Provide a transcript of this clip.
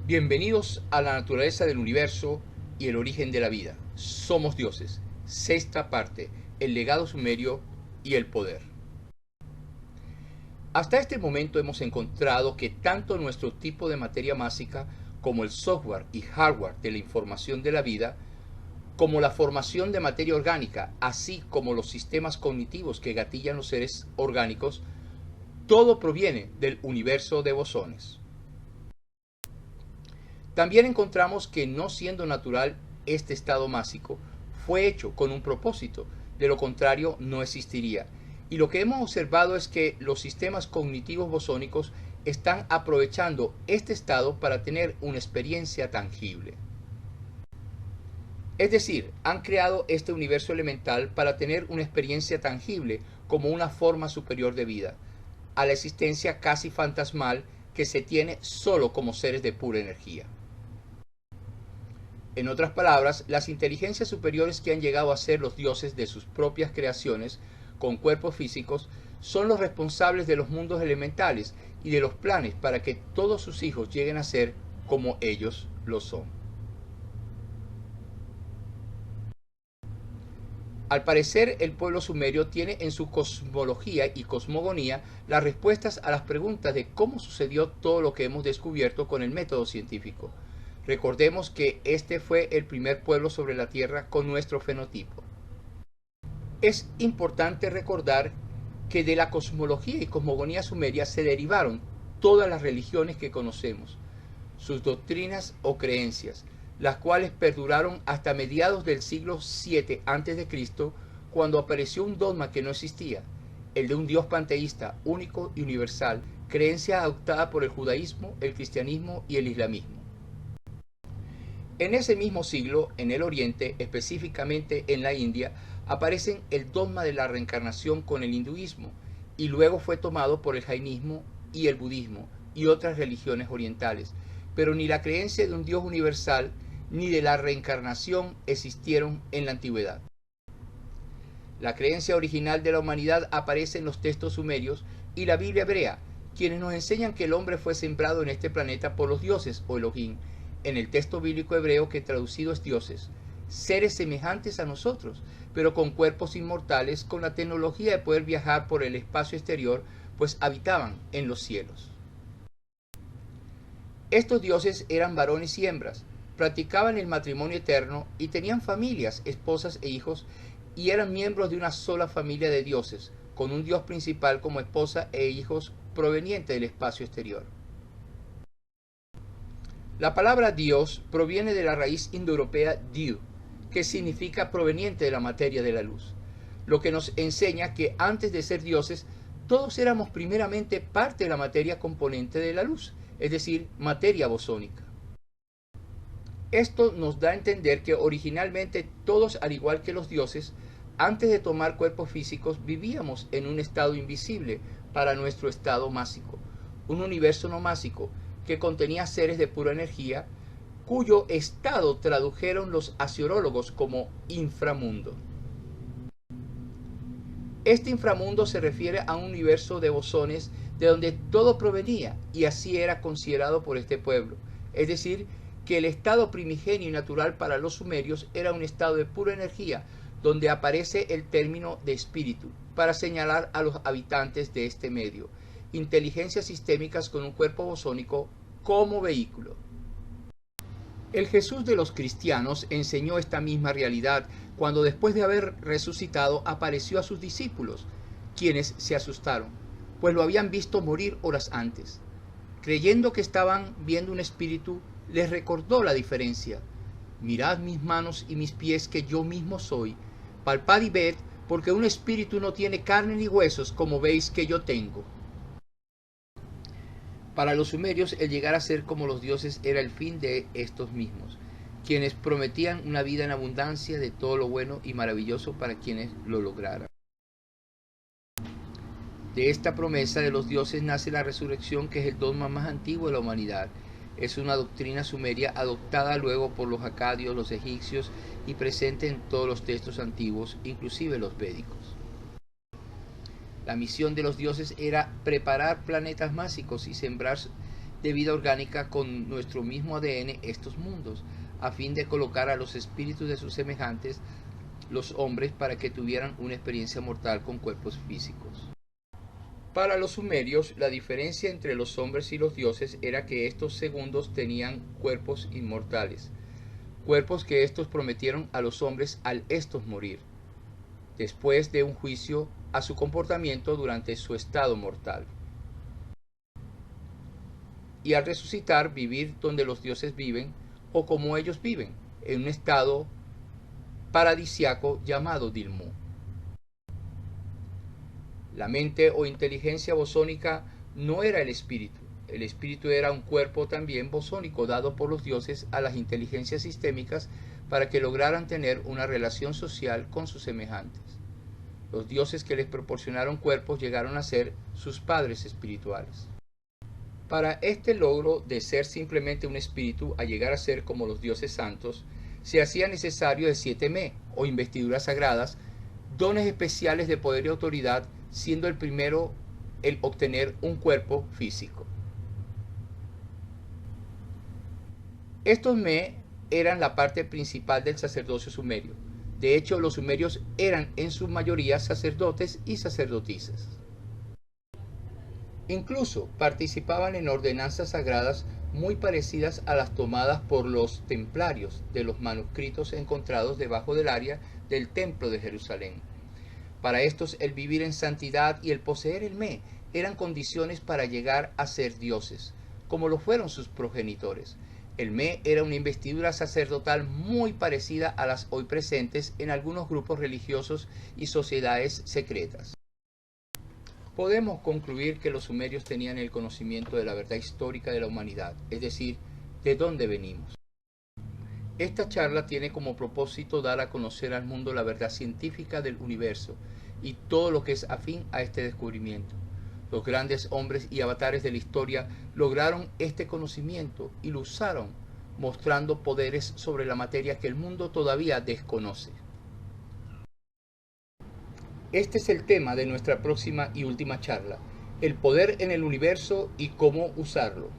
Bienvenidos a la naturaleza del universo y el origen de la vida. Somos dioses. Sexta parte, el legado sumerio y el poder. Hasta este momento hemos encontrado que tanto nuestro tipo de materia másica como el software y hardware de la información de la vida, como la formación de materia orgánica, así como los sistemas cognitivos que gatillan los seres orgánicos, todo proviene del universo de bosones. También encontramos que no siendo natural este estado másico, fue hecho con un propósito, de lo contrario no existiría. Y lo que hemos observado es que los sistemas cognitivos bosónicos están aprovechando este estado para tener una experiencia tangible. Es decir, han creado este universo elemental para tener una experiencia tangible como una forma superior de vida, a la existencia casi fantasmal que se tiene solo como seres de pura energía. En otras palabras, las inteligencias superiores que han llegado a ser los dioses de sus propias creaciones, con cuerpos físicos, son los responsables de los mundos elementales y de los planes para que todos sus hijos lleguen a ser como ellos lo son. Al parecer, el pueblo sumerio tiene en su cosmología y cosmogonía las respuestas a las preguntas de cómo sucedió todo lo que hemos descubierto con el método científico. Recordemos que este fue el primer pueblo sobre la Tierra con nuestro fenotipo. Es importante recordar que de la cosmología y cosmogonía sumeria se derivaron todas las religiones que conocemos, sus doctrinas o creencias, las cuales perduraron hasta mediados del siglo VII a.C., cuando apareció un dogma que no existía, el de un Dios panteísta, único y universal, creencia adoptada por el judaísmo, el cristianismo y el islamismo. En ese mismo siglo, en el Oriente, específicamente en la India, aparecen el dogma de la reencarnación con el hinduismo, y luego fue tomado por el jainismo y el budismo y otras religiones orientales, pero ni la creencia de un Dios universal ni de la reencarnación existieron en la antigüedad. La creencia original de la humanidad aparece en los textos sumerios y la Biblia hebrea, quienes nos enseñan que el hombre fue sembrado en este planeta por los dioses o Elohim, en el texto bíblico hebreo que traducido es dioses, seres semejantes a nosotros, pero con cuerpos inmortales, con la tecnología de poder viajar por el espacio exterior, pues habitaban en los cielos. Estos dioses eran varones y hembras, practicaban el matrimonio eterno y tenían familias, esposas e hijos, y eran miembros de una sola familia de dioses, con un dios principal como esposa e hijos provenientes del espacio exterior. La palabra Dios proviene de la raíz indoeuropea diu, que significa proveniente de la materia de la luz, lo que nos enseña que antes de ser dioses, todos éramos primeramente parte de la materia componente de la luz, es decir, materia bosónica. Esto nos da a entender que originalmente todos, al igual que los dioses, antes de tomar cuerpos físicos, vivíamos en un estado invisible para nuestro estado másico, un universo no másico que contenía seres de pura energía, cuyo estado tradujeron los asiorólogos como inframundo. Este inframundo se refiere a un universo de bosones de donde todo provenía y así era considerado por este pueblo, es decir, que el estado primigenio y natural para los sumerios era un estado de pura energía, donde aparece el término de espíritu, para señalar a los habitantes de este medio, inteligencias sistémicas con un cuerpo bosónico como vehículo. El Jesús de los cristianos enseñó esta misma realidad cuando después de haber resucitado apareció a sus discípulos, quienes se asustaron, pues lo habían visto morir horas antes. Creyendo que estaban viendo un espíritu, les recordó la diferencia. Mirad mis manos y mis pies que yo mismo soy. Palpad y ved, porque un espíritu no tiene carne ni huesos como veis que yo tengo. Para los sumerios, el llegar a ser como los dioses era el fin de estos mismos, quienes prometían una vida en abundancia de todo lo bueno y maravilloso para quienes lo lograran. De esta promesa de los dioses nace la resurrección, que es el dogma más antiguo de la humanidad. Es una doctrina sumeria adoptada luego por los acadios, los egipcios y presente en todos los textos antiguos, inclusive los védicos. La misión de los dioses era preparar planetas másicos y sembrar de vida orgánica con nuestro mismo ADN estos mundos, a fin de colocar a los espíritus de sus semejantes, los hombres, para que tuvieran una experiencia mortal con cuerpos físicos. Para los sumerios, la diferencia entre los hombres y los dioses era que estos segundos tenían cuerpos inmortales, cuerpos que estos prometieron a los hombres al estos morir, después de un juicio a su comportamiento durante su estado mortal. Y al resucitar, vivir donde los dioses viven o como ellos viven, en un estado paradisiaco llamado Dilmu. La mente o inteligencia bosónica no era el espíritu era un cuerpo también bosónico dado por los dioses a las inteligencias sistémicas para que lograran tener una relación social con sus semejantes. Los dioses que les proporcionaron cuerpos llegaron a ser sus padres espirituales. Para este logro de ser simplemente un espíritu a llegar a ser como los dioses santos, se hacía necesario de 7 me, o investiduras sagradas, dones especiales de poder y autoridad, siendo el primero el obtener un cuerpo físico. Estos me eran la parte principal del sacerdocio sumerio. De hecho, los sumerios eran en su mayoría sacerdotes y sacerdotisas. Incluso participaban en ordenanzas sagradas muy parecidas a las tomadas por los templarios de los manuscritos encontrados debajo del área del Templo de Jerusalén. Para estos, el vivir en santidad y el poseer el me eran condiciones para llegar a ser dioses, como lo fueron sus progenitores. El me era una investidura sacerdotal muy parecida a las hoy presentes en algunos grupos religiosos y sociedades secretas. Podemos concluir que los sumerios tenían el conocimiento de la verdad histórica de la humanidad, es decir, de dónde venimos. Esta charla tiene como propósito dar a conocer al mundo la verdad científica del universo y todo lo que es afín a este descubrimiento. Los grandes hombres y avatares de la historia lograron este conocimiento y lo usaron, mostrando poderes sobre la materia que el mundo todavía desconoce. Este es el tema de nuestra próxima y última charla, el poder en el universo y cómo usarlo.